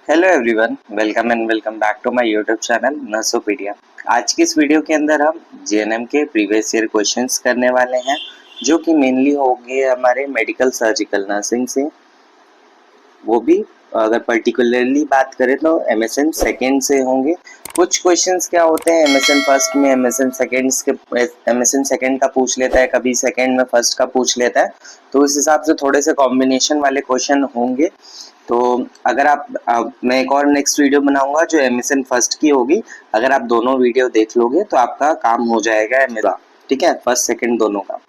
Hello everyone, welcome back to my YouTube channel Nursopedia. आज की इस वीडियो के अंदर हम जीएनएम के प्रीवियस ईयर क्वेश्चंस करने वाले हैं, जो कि मेनली होंगे हमारे मेडिकल सर्जिकल नर्सिंग से। वो भी अगर पर्टिकुलरली बात करें तो एमएसएन सेकेंड से होंगे। कुछ क्वेश्चंस क्या होते हैं, एमएसएन फर्स्ट में एमएसएन सेकेंड का पूछ लेता है, कभी सेकेंड में फर्स्ट का पूछ लेता है, तो उस हिसाब से थोड़े से कॉम्बिनेशन वाले क्वेश्चन होंगे। तो अगर मैं एक और नेक्स्ट वीडियो बनाऊंगा जो एमएसएन फर्स्ट की होगी। अगर आप दोनों वीडियो देख लोगे तो आपका काम हो जाएगा मेरा, ठीक है, फर्स्ट सेकंड दोनों का।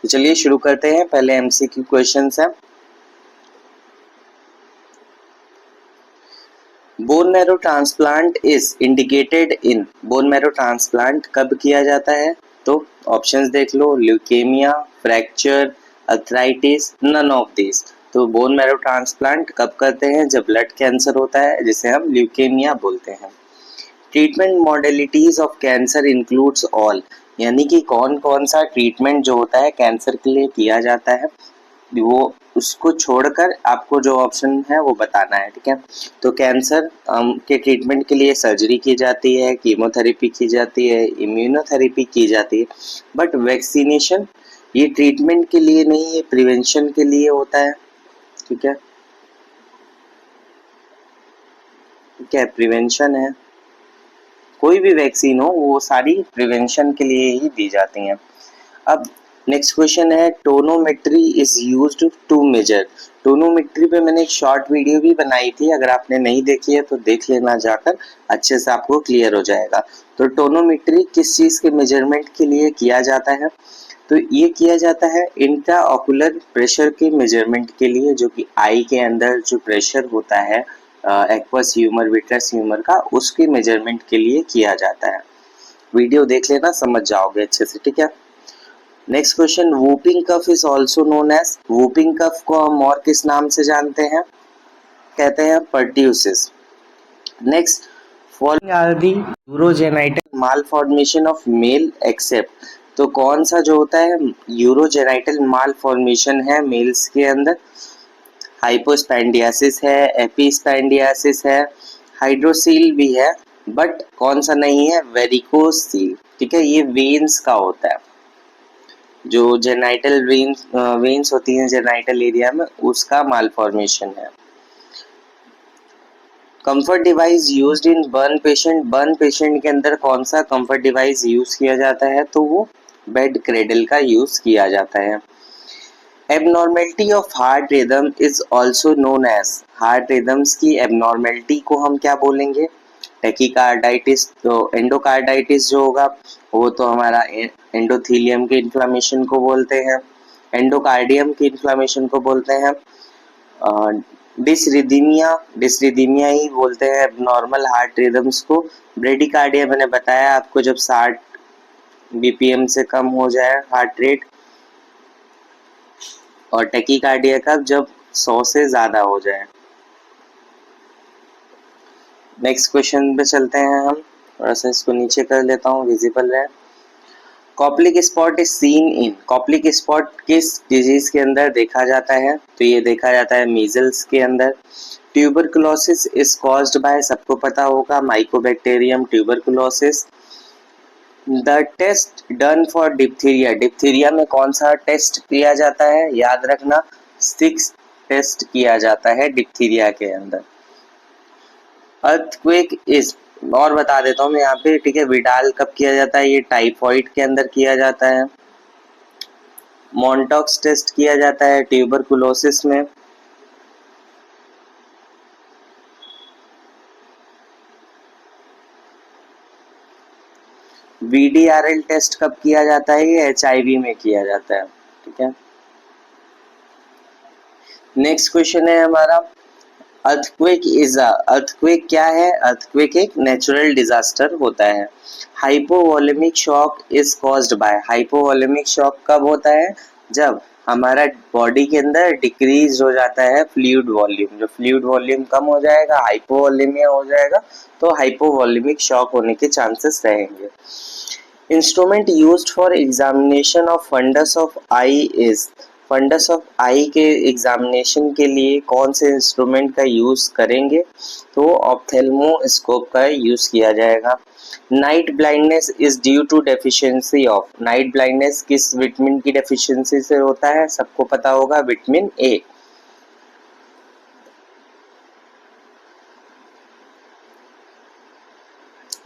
तो चलिए शुरू करते हैं। पहले एमसीक्यू क्वेश्चंस है। Bone marrow transplant is indicated in, bone marrow transplant कब किया जाता है? तो ऑप्शंस देख लो, leukaemia, fracture, arthritis, none of this. तो बोन मैरो ट्रांसप्लांट कब करते हैं? जब ब्लड कैंसर होता है, जिसे हम ल्यूकेमिया बोलते हैं। Treatment modalities of cancer includes all, यानी कि कौन कौन सा ट्रीटमेंट जो होता है कैंसर के लिए किया जाता है, वो उसको छोड़कर आपको जो ऑप्शन है वो बताना है, ठीक है। तो कैंसर के ट्रीटमेंट के लिए सर्जरी की जाती है, कीमोथेरेपी की जाती है, इम्यूनोथेरेपी की जाती है, बट वैक्सीनेशन ये ट्रीटमेंट के लिए नहीं, ये प्रिवेंशन के लिए होता है, ठीक है। क्या प्रिवेंशन है, कोई भी वैक्सीन हो वो सारी प्रिवेंशन के लिए ही दी जाती हैं। अब नेक्स्ट क्वेश्चन है, tonometry is used to measure. Tonometry पे मैंने एक शॉर्ट वीडियो भी बनाई थी, अगर आपने नहीं देखी है तो देख लेना जाकर, अच्छे से आपको क्लियर हो जाएगा। तो टोनोमेट्री किस चीज के मेजरमेंट के लिए किया जाता है? तो ये किया जाता है इंट्रा ऑकुलर प्रेशर के मेजरमेंट के लिए, जो कि आई के अंदर जो प्रेशर होता है एक्वस ह्यूमर विट्रस ह्यूमर का, उसके मेजरमेंट के लिए किया जाता है। वीडियो देख लेना, समझ जाओगे अच्छे से, ठीक है। Next question, whooping cough is also known as, whooping cough को हम और किस नाम से जानते हैं? कहते हैं pertussis. Next, following are the urogenital malformation of male except. तो कौन सा जो होता है यूरोजेनाइटल मालफॉर्मेशन है मेल्स के अंदर? हाइपोस्पैंडियासिस है, एपिस्पैंडियासिस है, हाइड्रोसील भी है, बट कौन सा नहीं है? वेरिकोस सील, ठीक है। ये वेन्स का होता है, जो जेनाइटल वेन्स होती हैं जेनाइटल एरिया में, उसका मालफॉर्मेशन है। Comfort device used in burn patient, burn patient के अंदर कौन सा कंफर्ट डिवाइस यूज किया जाता है? तो वो बेड क्रेडल का यूज किया जाता है। Abnormality of heart rhythm is also known as, heart rhythms की एबनॉर्मेलिटी को हम क्या बोलेंगे? टेकीकार्डाइटिस। तो एंडोकार्डाइटिस जो होगा वो तो हमारा एंडोथीलियम के इन्फ्लामेशन को बोलते हैं, एंडोकार्डियम की इन्फ्लामेशन को बोलते हैं। डिसरिदीमिया, डिसरिदीमिया ही बोलते हैं एबनॉर्मल हार्ट रिदम्स को। ब्रेडिकार्डिया मैंने बताया आपको, जब 60 बीपीएम से कम हो जाए हार्ट रेट, और टेकीकार्डिया का जब 100 से ज्यादा हो जाए। नेक्स्ट क्वेश्चन पे चलते हैं हम, थोड़ा सा इसको नीचे कर लेता हूँ, विजिबल है। Koplik spot is seen in, Koplik spot किस डिजीज के अंदर देखा जाता है? तो ये देखा जाता है मीजल्स के अंदर। ट्यूबरकुलोसिस इज कॉज्ड बाय, सबको पता होगा, mycobacterium tuberculosis. The test done for diphtheria, diphtheria में कौन सा टेस्ट किया जाता है? याद रखना, 6 टेस्ट किया जाता है डिप्थीरिया के अंदर। अर्थक्वेक इज, और बता देता हूँ मैं यहाँ पे, ठीक है। विडाल कब किया जाता है? ये टाइफॉइड के अंदर किया जाता है। मॉन्टॉक्स टेस्ट किया जाता है ट्यूबरकुलोसिस में। वीडीआरएल टेस्ट कब किया जाता है? ये एचआईवी में किया जाता है, ठीक है। नेक्स्ट क्वेश्चन है हमारा, अर्थक्वेक क्या है? अर्थक्वेक एक नेचुरल डिजास्टर होता है। Hypovolemic shock is caused by, hypovolemic shock कब होता है? जब हमारा बॉडी के अंदर डिक्रीज हो जाता है फ्लूइड वॉल्यूम, जो फ्लूइड वॉल्यूम कम हो जाएगा, हाइपोवोलेमिया हो जाएगा, तो हाइपोवोलेमिक शॉक होने के चांसेस रहेंगे। Instrument used for examination of fundus of eye is, fundus of eye के एग्जामिनेशन के लिए कौन से इंस्ट्रूमेंट का यूज करेंगे, तो ऑप्थेल्मोस्कोप का यूज किया जाएगा। Night blindness is due to deficiency of, night blindness किस विटामिन की डेफिशिएंसी से होता है, सबको पता होगा, विटामिन ए।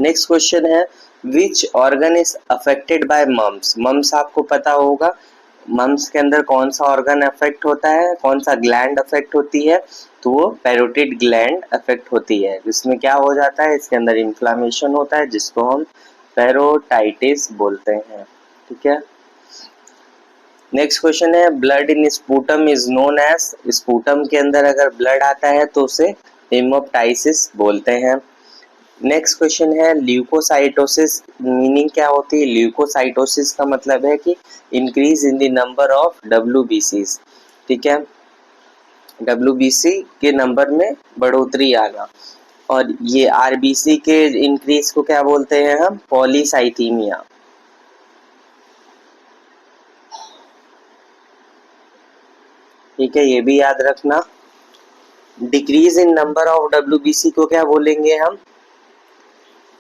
नेक्स्ट क्वेश्चन है which organ is affected by mumps, mumps आपको पता होगा, मम्स के अंदर कौन सा ऑर्गन अफेक्ट होता है, कौन सा ग्लैंड अफेक्ट होती है, तो वो पैरोटिड ग्लैंड अफेक्ट होती है, जिसमें क्या हो जाता है, इसके अंदर इन्फ्लामेशन होता है जिसको हम पैरोटाइटिस बोलते हैं। ठीक है। नेक्स्ट क्वेश्चन है blood in sputum is known as, sputum के अंदर अगर ब्लड आता है तो उसे हेमोप्टाइसिस बोलते हैं। नेक्स्ट क्वेश्चन है ल्यूकोसाइटोसिस मीनिंग क्या होती है, ल्यूकोसाइटोसिस का मतलब है कि increase in the number of डब्ल्यूबीसीज। ठीक है, डब्ल्यूबीसी के नंबर में बढ़ोतरी आना, और ये आरबीसी के इंक्रीज को क्या बोलते हैं हम, पॉलीसाइथीमिया। ठीक है, ये भी याद रखना। Decrease in number of WBC को क्या बोलेंगे हम,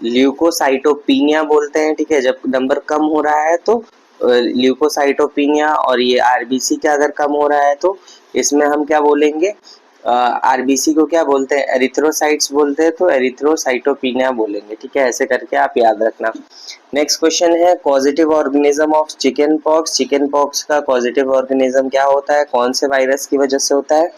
ल्यूकोसाइटोपिनिया बोलते हैं। ठीक है, जब नंबर कम हो रहा है तो ल्यूकोसाइटोपिनिया, और ये आरबीसी का अगर कम हो रहा है तो इसमें हम क्या बोलेंगे, आरबीसी को क्या बोलते हैं, एरिथ्रोसाइट्स बोलते हैं, तो एरिथ्रोसाइटोपिनिया बोलेंगे। ठीक है, ऐसे करके आप याद रखना। नेक्स्ट क्वेश्चन है positive organism of chicken pox, chicken pox का पॉजिटिव ऑर्गेनिज्म क्या होता है, कौन से वायरस की वजह से होता है,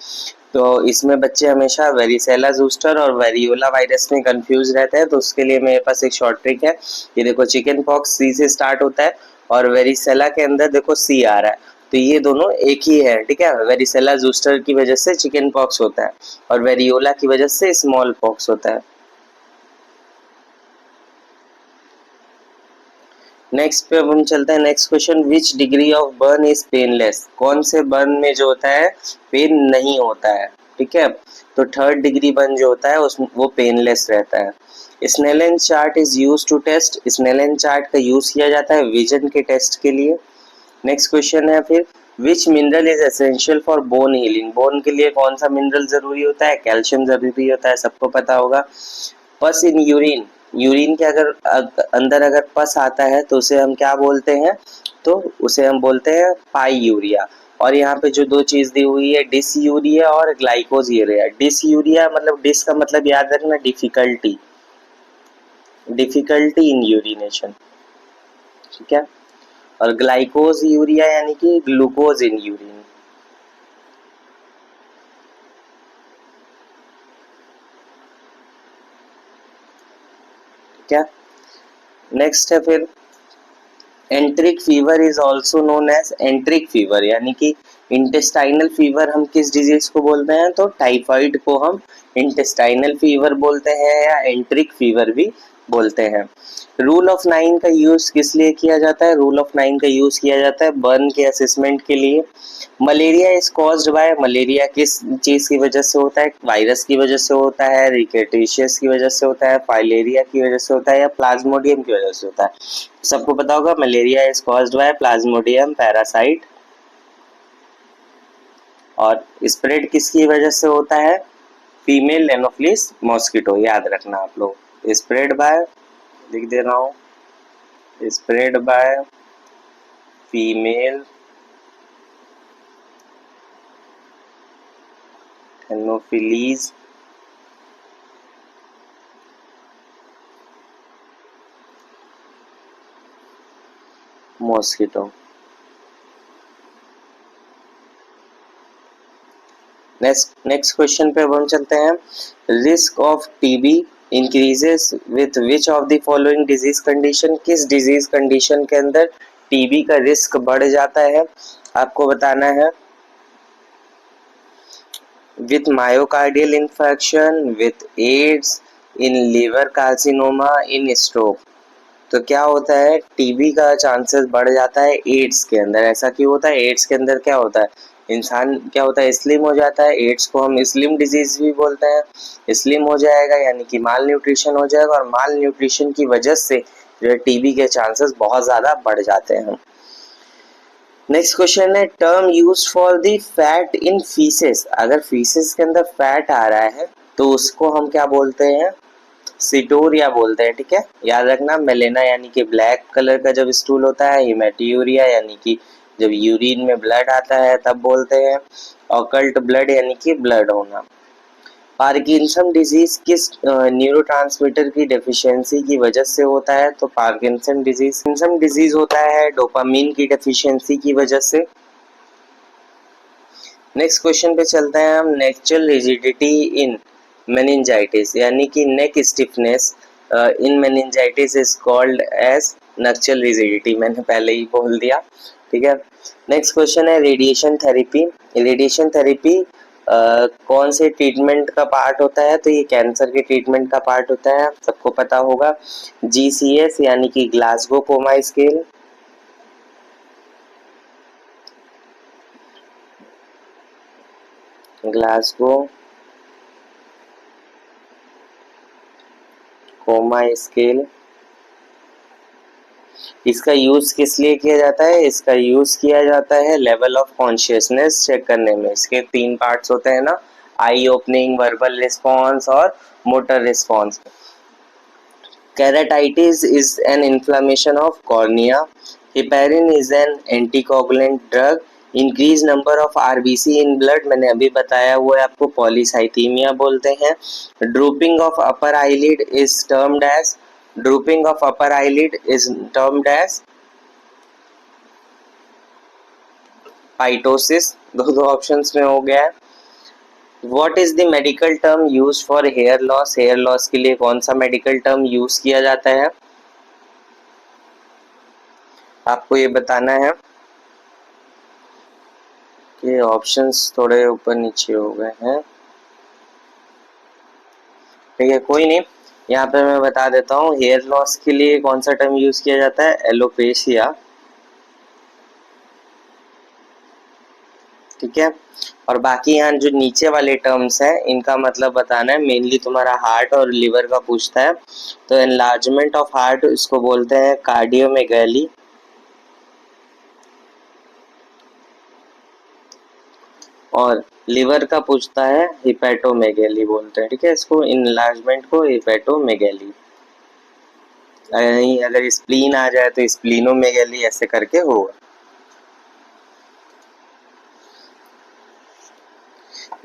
तो इसमें बच्चे हमेशा वेरिसेला जूस्टर और वेरियोला वायरस में कंफ्यूज रहते हैं, तो उसके लिए मेरे पास एक शॉर्ट ट्रिक है। ये देखो चिकन पॉक्स सी से स्टार्ट होता है और वेरिसेला के अंदर देखो सी आ रहा है, तो ये दोनों एक ही है। ठीक है, वेरिसेला जूस्टर की वजह से चिकन पॉक्स होता है और वेरियोला की वजह से स्मॉल पॉक्स होता है। नेक्स्ट पे हम चलते हैं, next question which degree of burn is painless, कौन से बर्न में जो होता है पेन नहीं होता है। ठीक है, तो थर्ड डिग्री बर्न जो होता है उसमें वो पेनलेस रहता है। Snellen chart is use to test, Snellen chart का यूज किया जाता है विजन के टेस्ट के लिए। नेक्स्ट क्वेश्चन है फिर विच mineral is essential for bone healing, bone के लिए कौन सा मिनरल जरूरी होता है, कैल्शियम जरूरी होता है, सबको पता होगा। पस इन यूरिन, यूरिन के अगर अंदर अगर पस आता है तो उसे हम क्या बोलते हैं, तो उसे हम बोलते हैं पाई यूरिया। और यहाँ पे जो दो चीज दी हुई है डिस यूरिया और ग्लाइकोज यूरिया, डिस यूरिया मतलब डिस का मतलब याद रखना डिफिकल्टी, डिफिकल्टी इन यूरिनेशन। ठीक है, और ग्लाइकोज यूरिया यानी कि ग्लूकोज इन यूरिन। ठीक है, नेक्स्ट है फिर enteric fever is also known as, enteric fever यानी कि इंटेस्टाइनल फीवर हम किस डिजीज को बोलते हैं, तो टाइफाइड को हम इंटेस्टाइनल फीवर बोलते हैं या एंट्रिक फीवर भी बोलते हैं। रूल ऑफ 9 का यूज किस लिए किया जाता है, रूल ऑफ 9 का यूज किया जाता है बर्न के असेसमेंट के लिए। Malaria is caused bye, malaria किस चीज की वजह से होता है, वायरस की वजह से होता है, रिकेटिशियस की वजह से होता है, फाइलेरिया की वजह से होता है, या प्लाज्मोडियम की वजह से होता है। सबको पता होगा malaria is caused bye Plasmodium parasite. और स्प्रेड किसकी वजह से होता है, फीमेल एनोफिलिस मॉस्किटो, याद रखना आप लोग। स्प्रेड बाय, लिख दे रहा हूँ, spread by female anopheles mosquito. Next question पे अब हम चलते हैं, risk of TB increases with which of the following disease condition, किस डिजीज कंडीशन के अंदर टीबी का रिस्क बढ़ जाता है, आपको बताना है। With myocardial infection, with AIDS, in liver carcinoma, in stroke. तो क्या होता है, टीबी का चांसेस बढ़ जाता है एड्स के अंदर। ऐसा क्यों होता है, एड्स के अंदर क्या होता है, इंसान क्या होता है, स्लिम हो जाता है, एड्स को हम स्लिम डिजीज भी बोलते हैं। स्लिम हो जाएगा यानी कि माल न्यूट्रिशन हो जाएगा, और माल न्यूट्रिशन की वजह से जो है टीबी के चांसेस बहुत ज़्यादा बढ़ जाते हैं। नेक्स्ट क्वेश्चन है term use for the fat in faeces. अगर फीसेस के अंदर फैट आ रहा है तो उसको हम क्या बोलते हैं, सिटोरिया बोलते हैं। ठीक है, याद रखना, मेलेना यानी कि ब्लैक कलर का जब स्टूल होता है, हेमेट्यूरिया यानी कि जब यूरिन में ब्लड आता है तब बोलते हैं, ऑकल्ट ब्लड यानी कि ब्लड होना। पार्किंसन डिजीज किस न्यूरोट्रांसमीटर की डेफिशिएंसी की वजह से होता है, तो पार्किंसन डिजीज होता है डोपामिन की डेफिशिएंसी की वजह से। नेक्स्ट क्वेश्चन पे चलते हैं हम, नेचुरल रिजिडिटी इन मेनिंजाइटिस यानी कि neck stiffness in meningitis is called as nuchal rigidity, मैंने पहले ही बोल दिया। ठीक है, नेक्स्ट क्वेश्चन है रेडिएशन थेरेपी। रेडिएशन थेरेपी कौन से ट्रीटमेंट का पार्ट होता है, तो ये कैंसर के ट्रीटमेंट का पार्ट होता है, सबको पता होगा। GCS यानी कि Glasgow coma scale, Glasgow coma scale, इसका यूज किस लिए किया जाता है, इसका यूज किया जाता है लेवल ऑफ कॉन्शियसनेस चेक करने में। इसके 3 पार्ट्स होते हैं ना, आई ओपनिंग, वर्बल रिस्पॉन्स और motor response. Keratitis is an inflammation of cornea. Heparin is an anticoagulant drug. Increased number of RBC in blood, मैंने अभी बताया हुआ है आपको, पॉलीसाइथीमिया बोलते हैं। Drooping of upper eyelid is termed as, drooping of upper eyelid is termed as पाइटोसिस। दो options में हो गया है। What is the medical term used for hair loss? Hair loss के लिए कौन सा मेडिकल टर्म यूज किया जाता है, आपको ये बताना है। ये ऑप्शंस थोड़े ऊपर नीचे हो गए हैं, ठीक है कोई नहीं, यहाँ पे मैं बता देता हूँ। हेयर लॉस के लिए कौन सा टर्म यूज किया जाता है, एलोपेशिया। ठीक है, और बाकी यहाँ जो नीचे वाले टर्म्स हैं इनका मतलब बताना है। मेनली तुम्हारा हार्ट और लिवर का पूछता है, तो एनलार्जमेंट ऑफ हार्ट इसको बोलते हैं कार्डियोमेगैली, और लिवर का पूछता है हिपैटोमेगैली बोलते हैं। ठीक है, इसको इनलार्जमेंट को हिपैटोमेगैली, अगर स्प्लीन आ जाए तो स्प्लीनोमेगैली, ऐसे करके होगा।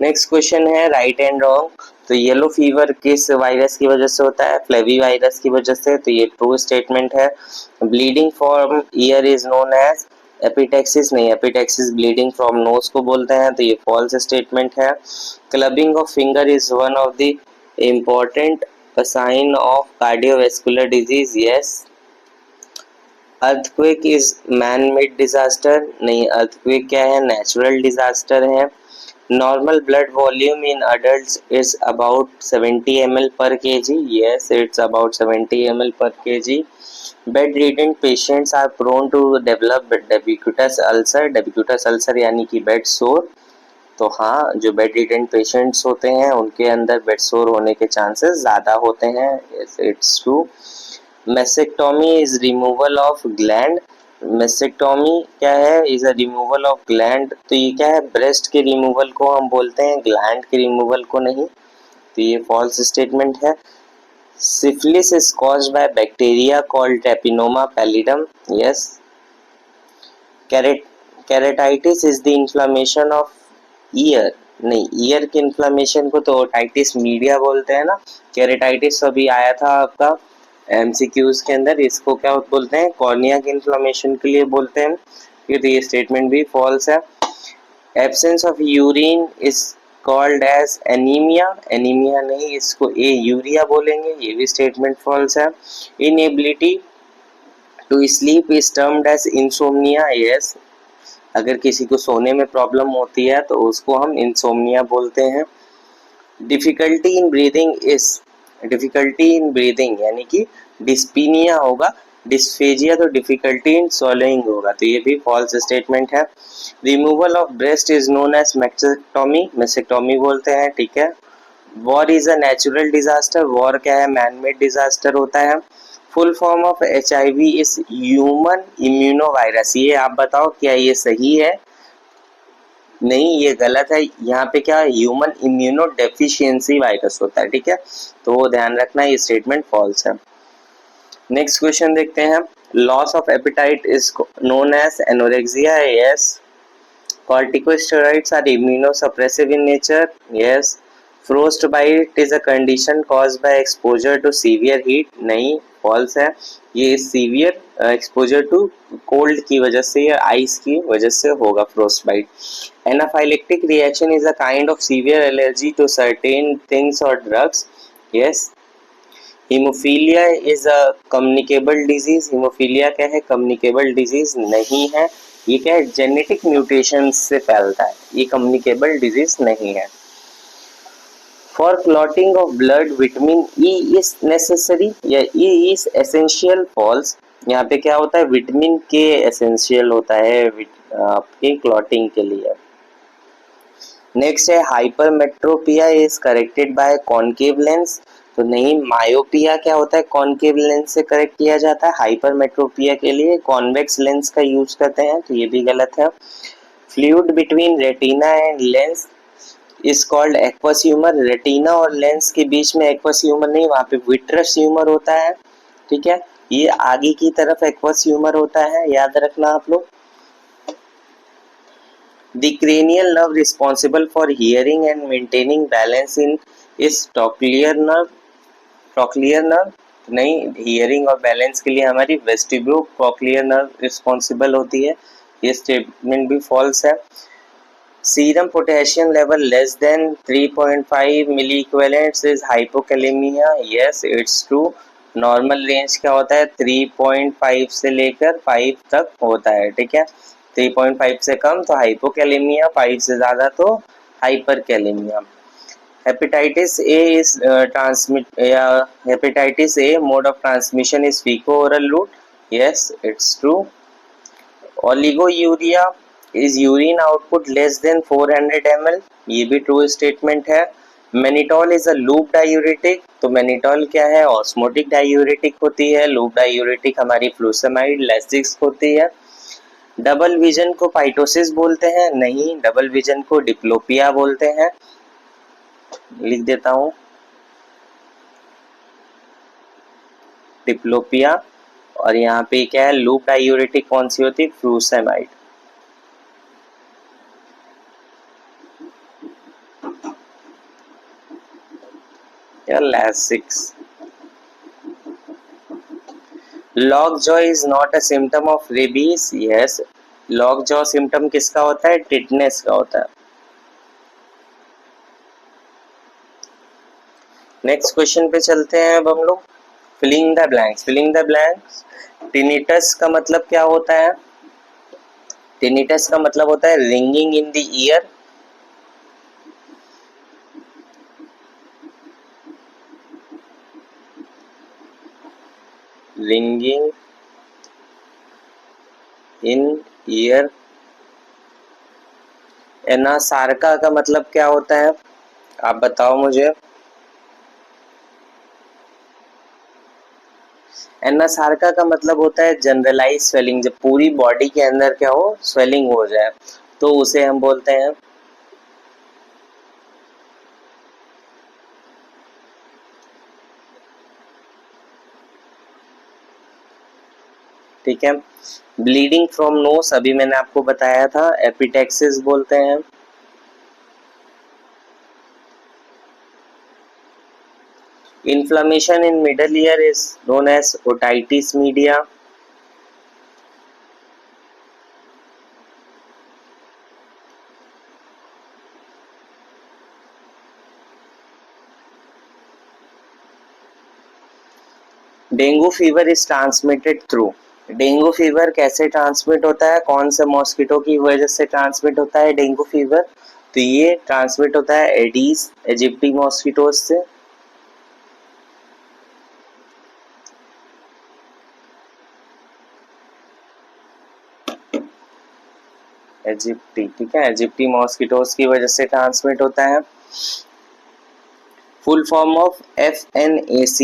नेक्स्ट क्वेश्चन है राइट एंड रॉन्ग। तो येलो फीवर किस वायरस की वजह से होता है, फ्लेवी वायरस की वजह से, तो ये ट्रू स्टेटमेंट है। Bleeding from ear is known as epistaxis, नहीं, एपिटेक्सिस ब्लीडिंग फ्रॉम नोज को बोलते हैं, तो ये फॉल्स स्टेटमेंट है। Clubbing of finger is one of the important sign of cardiovascular disease, yes. Earthquake is man made disaster, नहीं, earthquake क्या है, नेचुरल डिजास्टर है। Normal blood volume in adults is about 70 ml per kg. Yes, it's about 70 ml per kg. Bedridden patients are prone to develop decubitus ulcer. Decubitus ulcer यानी कि bed सोर। तो हाँ, जो बेडरिडन पेशेंट्स होते हैं उनके अंदर बेड सोर होने के चांसेस ज़्यादा होते हैं। Yes, it's true. Mastectomy is removal of gland. मेस्टेक्टोमी क्या है, is a removal of gland, तो ये क्या है, ब्रेस्ट के रिमूवल को हम बोलते हैं, ग्लैंड के रिमूवल को नहीं, तो ये फॉल्स स्टेटमेंट है। Syphilis is caused by bacteria called treponema pallidum, yes. Keratitis is the inflammation of ear, नहीं, ईयर के इन्फ्लेमेशन को तो ओटाइटिस मीडिया बोलते हैं ना। कैरेटाइटिस अभी आया था आपका MCQs के अंदर, इसको क्या बोलते हैं, कॉर्निया के इन्फ्लेमेशन के लिए बोलते हैं, तो ये स्टेटमेंट भी फॉल्स है। Absence of urine is called as anaemia, anaemia नहीं, इसको यूरिया बोलेंगे, ये भी स्टेटमेंट फॉल्स है। Inability to sleep is termed as insomnia, yes. अगर किसी को सोने में प्रॉब्लम होती है तो उसको हम इंसोम्निया बोलते हैं। Difficulty in breathing is, difficulty in breathing यानी कि डिस्पीनिया होगा, डिस्फेजिया तो डिफिकल्टी इन स्वॉलोइंग होगा, तो ये भी फॉल्स स्टेटमेंट है। Removal of breast is known as mastectomy, mastectomy बोलते हैं, ठीक है। War is a natural disaster, war क्या है, मैन मेड डिजास्टर होता है। Full form of HIV is human immunovirus. ये आप बताओ क्या ये सही है? नहीं, ये गलत है। यहाँ पे क्या ह्यूमन इम्यूनो डेफिशिएंसी वायरस होता है, ठीक है, तो वो ध्यान रखना, ये स्टेटमेंट फॉल्स है। नेक्स्ट क्वेश्चन देखते हैं। Loss of appetite is known as anorexia. Yes. Corticosteroids are immunosuppressive in nature. Yes. Frostbite is a condition caused by exposure to severe heat. नहीं, false है। ये severe exposure to cold की वजह से या ice की वजह से होगा frostbite. Anaphylactic reaction is a kind of severe allergy to certain things or drugs. Yes. Hemophilia is a communicable disease. Hemophilia क्या है? Communicable disease नहीं है। ये क्या है? जेनेटिक म्यूटेशन से फैलता है, ये कम्युनिकेबल डिजीज नहीं है। For clotting of blood vitamin E is necessary या ई इज एसेंशियल। फॉल्स। यहाँ पे क्या होता है? विटामिन के एसेंशियल होता है आपके क्लॉटिंग के लिए। नेक्स्ट है hypermetropia is corrected bye concave lens. तो नहीं, मायोपिया क्या होता है? कॉनकेव लेंस से करेक्ट किया जाता है। हाइपरमेट्रोपिया के लिए कॉन्वेक्स लेंस का यूज करते हैं, तो ये भी गलत है। Fluid between retina and lens is called aqueous humour. Retina और लेंस के बीच में एक्वस ह्यूमर नहीं, वहां पे विट्रस ह्यूमर होता है, ठीक है, ये आगे की तरफ एक्वस ह्यूमर होता है, याद रखना आप लोग। The cranial nerve responsible for hearing and maintaining balance in is trochlear nerve. Trochlear nerve नहीं, हियरिंग और बैलेंस के लिए हमारी वेस्टिब्यूलो ट्रॉक्लियर नर्व रिस्पॉन्सिबल होती है, ये स्टेटमेंट भी फॉल्स है। Serum potassium level less than 3.5 milli equivalents is hypokalaemia. Yes, it's true. Normal range क्या होता है? 3.5 से लेकर 5 तक होता है, ठीक है। 3.5 से कम तो हाइपोकैलेमिया, 5 से ज्यादा तो hyperkalaemia. Hepatitis A is transmit या hepatitis A mode of transmission is faeco oral route. Yes, it's true. Oliguria is urine output less than 400 ml। ये भी ट्रू स्टेटमेंट है। Mannitol is a loop diuretic. तो mannitol क्या है? Osmotic diuretic होती है। Loop diuretic हमारी फ्लूसेमाइड Lasix होती है। डबल विजन को पाइटोसिस बोलते हैं। नहीं, डबल विजन को डिप्लोपिया बोलते हैं। लिख देता हूं, डिप्लोपिया। और यहाँ पे क्या है? लूप डायूरेटिक कौन सी होती है? फ्लूसेमाइड। या Lasix. Lock jaw is not a symptom of rabies. Yes, lock jaw symptom किसका होता है? टिटनेस का होता है। नेक्स्ट क्वेश्चन पे चलते हैं अब हम लोग। Filling the blanks. Filling the blanks. Tinnitus का मतलब क्या होता है? टिनिटस का मतलब होता है ringing in the ear. Ringing in ear. Anasarca का मतलब क्या होता है? आप बताओ मुझे। एनासार्का का मतलब होता है जनरलाइज स्वेलिंग, जब पूरी बॉडी के अंदर क्या हो? स्वेलिंग हो जाए, तो उसे हम बोलते हैं, ठीक है। ब्लीडिंग फ्रॉम नोज अभी मैंने आपको बताया था, एपिटेक्सिस बोलते हैं। Inflammation in middle ear is known as otitis media. Dengue fever is transmitted through. Dengue fever कैसे ट्रांसमिट होता है? कौन से मॉस्किटो की वजह से ट्रांसमिट होता है डेंगू फीवर? तो ये ट्रांसमिट होता है एडीज इजिप्टी मॉस्किटोज से। इजिप्टी, ठीक है, इजिप्टी मॉस्किटोज की वजह से ट्रांसमिट होता है। फुल फॉर्म ऑफ FNAC,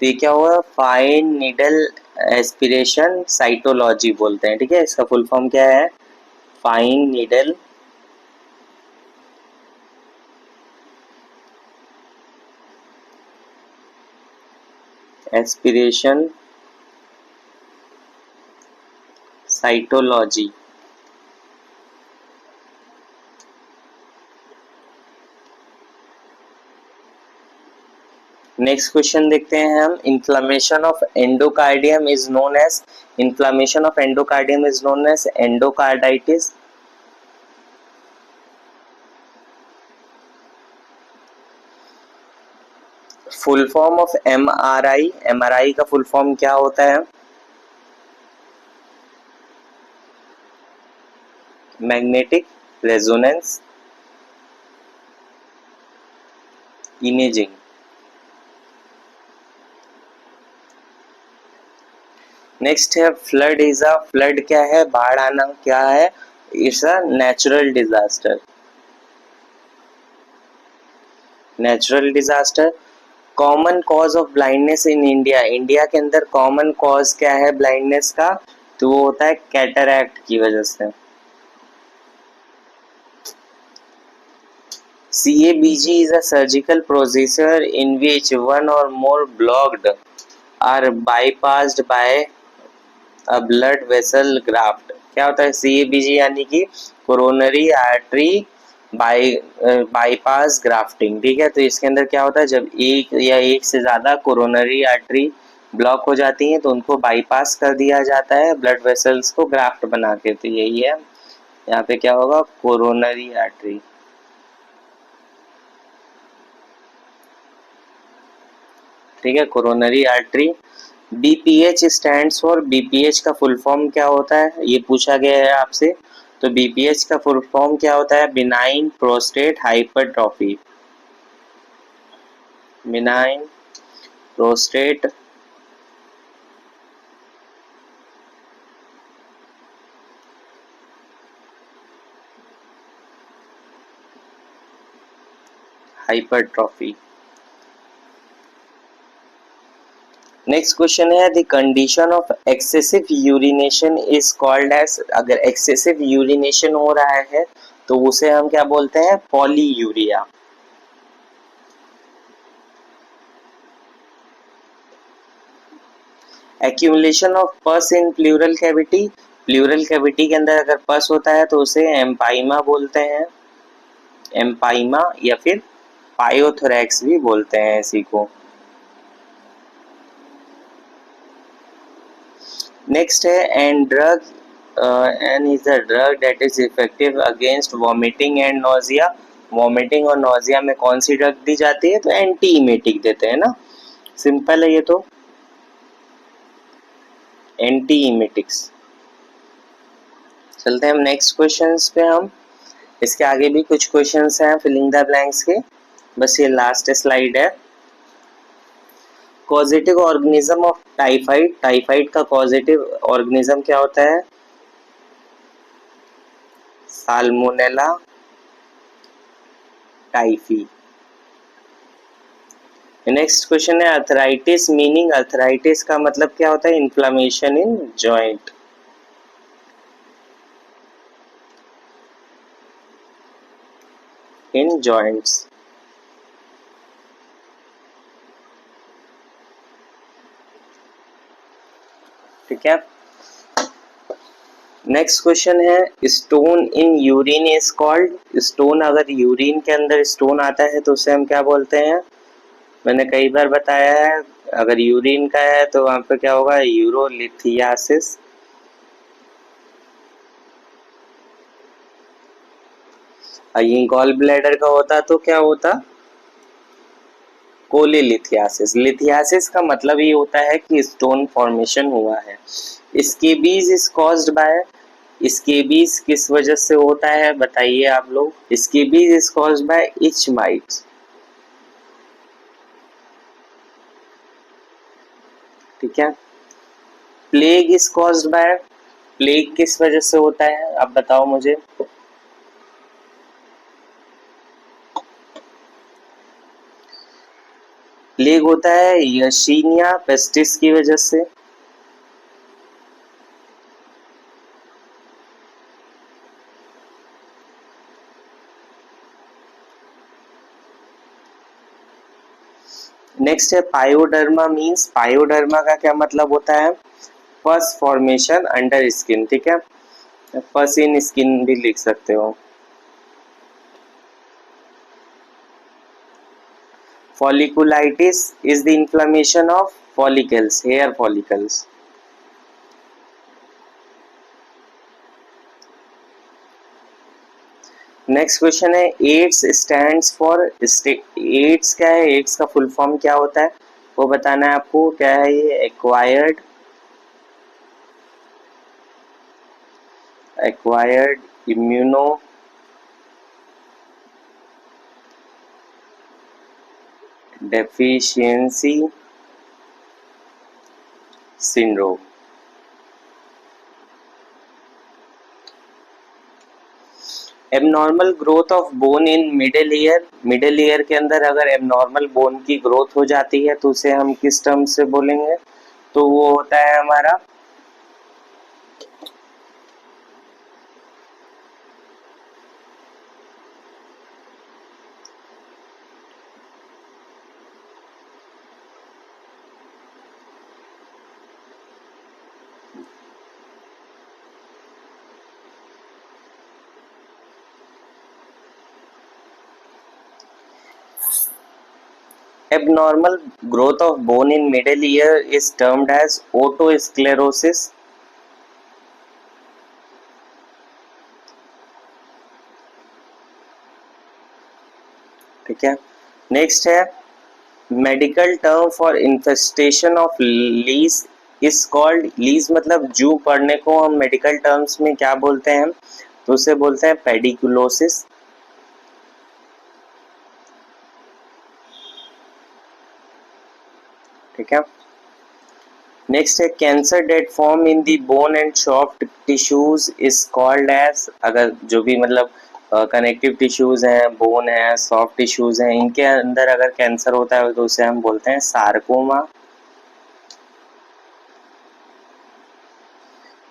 तो ये क्या हुआ, फाइन नीडल एस्पिरेशन साइटोलॉजी बोलते हैं, ठीक है। इसका फुल फॉर्म क्या है, fine needle aspiration cytology. Next question देखते हैं हम, inflammation of endocardium is known as, inflammation of endocardium is known as endocarditis. Full form of MRI, MRI का फुल फॉर्म क्या होता है, मैग्नेटिक रेजोनेंस इमेजिंग। नेक्स्ट है फ्लड इज अ, फ्लड क्या है, बाढ़ आना क्या है, it's a natural disaster, natural disaster. Common cause of blindness in India, India के अंदर कॉमन कॉज क्या है ब्लाइंडनेस का, तो वो होता है कैटरैक्ट की वजह से। CABG is a surgical procedure in which one or more blocked are bypassed by a blood vessel graft। क्या होता है CABG, यानी कि कोरोनरी आर्टरी बाईपास ग्राफ्टिंग, ठीक है। तो इसके अंदर क्या होता है, जब एक या एक से ज्यादा कोरोनरी आर्टरी ब्लॉक हो जाती हैं तो उनको बाईपास कर दिया जाता है ब्लड वेसल्स को ग्राफ्ट बना के। तो यही है, यहाँ पे क्या होगा, कोरोनरी आर्टरी, ठीक है, coronary artery. BPH stands for, BPH का फुल फॉर्म क्या होता है, ये पूछा गया है आपसे। तो BPH का फुल फॉर्म क्या होता है, benign prostate hypertrophy, benign prostate hypertrophy. Next question है, the condition of excessive urination is called as, अगर एक्सेसिव यूरिनेशन हो रहा है तो उसे हम क्या बोलते हैं, polyuria. Accumulation of pus in pleural cavity, pleural cavity के अंदर अगर पस होता है तो उसे एम्पाइमा बोलते हैं, एम्पाइमा, या फिर पायोथोरैक्स भी बोलते हैं इसी को। नेक्स्ट है, and drug, an is a drug that is effective against vomiting and nausea. Vomiting और नोजिया में कौन सी ड्रग दी जाती है, तो एंटी इमेटिक देते हैं ना, सिंपल है ये तो, एंटी इमेटिक्स। चलते हैं हम नेक्स्ट क्वेश्चंस पे। हम इसके आगे भी कुछ क्वेश्चंस हैं फिलिंग द ब्लैंक्स के, बस ये लास्ट स्लाइड है। Causative organism of typhoid, typhoid का कॉजेटिव ऑर्गेनिज्म क्या होता है, साल्मोनेला टाइफी। नेक्स्ट क्वेश्चन है, अर्थराइटिस मीनिंग, अर्थराइटिस का मतलब क्या होता है, inflammation in joint, in joints, ठीक है। नेक्स्ट क्वेश्चन है, stone in urine is called, stone, अगर यूरिन के अंदर स्टोन आता है तो उसे हम क्या बोलते हैं, मैंने कई बार बताया है, अगर यूरिन का है तो वहां पे क्या होगा, यूरोलिथियासिस। ये गॉल ब्लैडर का होता तो क्या होता, कोलिलिथियासिस। लिथियासिस का मतलब ये होता है कि स्टोन फॉर्मेशन हुआ है। Scabies is caused bye, scabies किस वजह से होता है बताइए आप लोग, scabies is caused bye etch mites, ठीक है। Plague is caused bye, plague किस वजह से होता है अब बताओ मुझे, प्लेग होता है यर्सीनिया पेस्टिस की वजह से। नेक्स्ट है पायोडर्मा मीन्स, पायोडर्मा का क्या मतलब होता है? पस फॉर्मेशन अंडर स्किन, ठीक है, पस इन स्किन भी लिख सकते हो। Folliculitis is the inflammation of follicles, hair follicles. Next question है एड्स स्टैंड्स फॉर, एड्स क्या है, एड्स का फुल फॉर्म क्या होता है वो बताना है आपको। क्या है ये? Acquired immuno deficiency syndrome. Abnormal growth of bone in middle ear, middle ear के अंदर अगर एबनॉर्मल बोन की ग्रोथ हो जाती है तो उसे हम किस टर्म से बोलेंगे? तो वो होता है हमारा abnormal growth of bone in middle ear is termed as otosclerosis। ठीक है, नेक्स्ट है medical term for infestation of lease is called, lease मतलब जू पड़ने को हम मेडिकल टर्म्स में क्या बोलते हैं? तो उसे बोलते हैं पेडिकुलोसिस। ठीक है, नेक्स्ट है cancer that form in the bone and soft tissues is called as, अगर जो भी मतलब कनेक्टिव टिश्यूज हैं, बोन है, सॉफ्ट टिश्यूज हैं, इनके अंदर अगर कैंसर होता है तो उसे हम बोलते हैं सार्कोमा।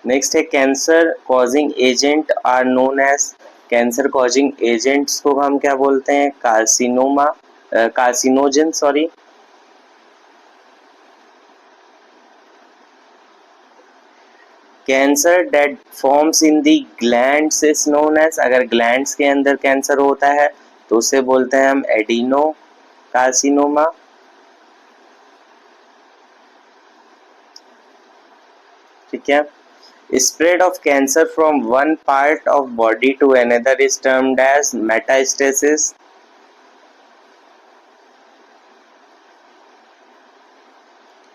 नेक्स्ट है cancer causing agent are known as, cancer causing agents को हम क्या बोलते हैं? Carcinoma, carcinogen sorry. Cancer that forms in the glands is known as, अगर ग्लैंड्स के अंदर कैंसर होता है तो उसे बोलते हैं हम एडिनो कार्सिनोमा। ठीक है, spread of cancer from one part of body to another is termed as metastasis।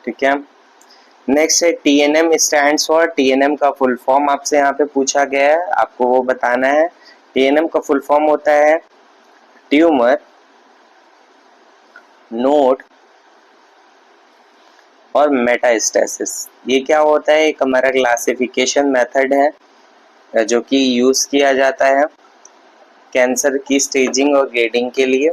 ठीक है, नेक्स्ट है टीएनएम स्टैंड्स फॉर, टीएनएम का फुल फॉर्म आपसे यहाँ पे पूछा गया है, आपको वो बताना है। टीएनएम का फुल फॉर्म होता है ट्यूमर नोड और मेटास्टेसिस। ये क्या होता है? एक हमारा क्लासिफिकेशन मेथड है जो कि यूज किया जाता है कैंसर की स्टेजिंग और ग्रेडिंग के लिए।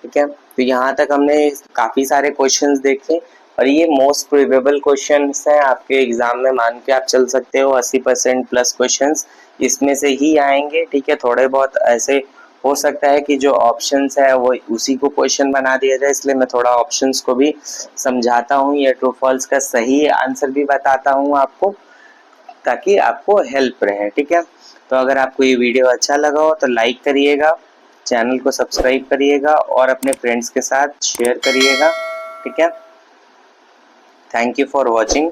ठीक है, तो यहाँ तक हमने काफी सारे क्वेश्चंस देखे और ये मोस्ट प्रोबेबल क्वेश्चंस हैं आपके एग्जाम में, मान के आप चल सकते हो 80% प्लस क्वेश्चंस इसमें से ही आएंगे। ठीक है, थोड़े बहुत ऐसे हो सकता है कि जो ऑप्शंस है वो उसी को क्वेश्चन बना दिया जाए, इसलिए मैं थोड़ा ऑप्शंस को भी समझाता हूँ, या ट्रू फॉल्स का सही आंसर भी बताता हूँ आपको, ताकि आपको हेल्प रहे। ठीक है, तो अगर आपको ये वीडियो अच्छा लगा हो तो लाइक करिएगा, चैनल को सब्सक्राइब करिएगा और अपने फ्रेंड्स के साथ शेयर करिएगा। ठीक है, थैंक यू फॉर वॉचिंग।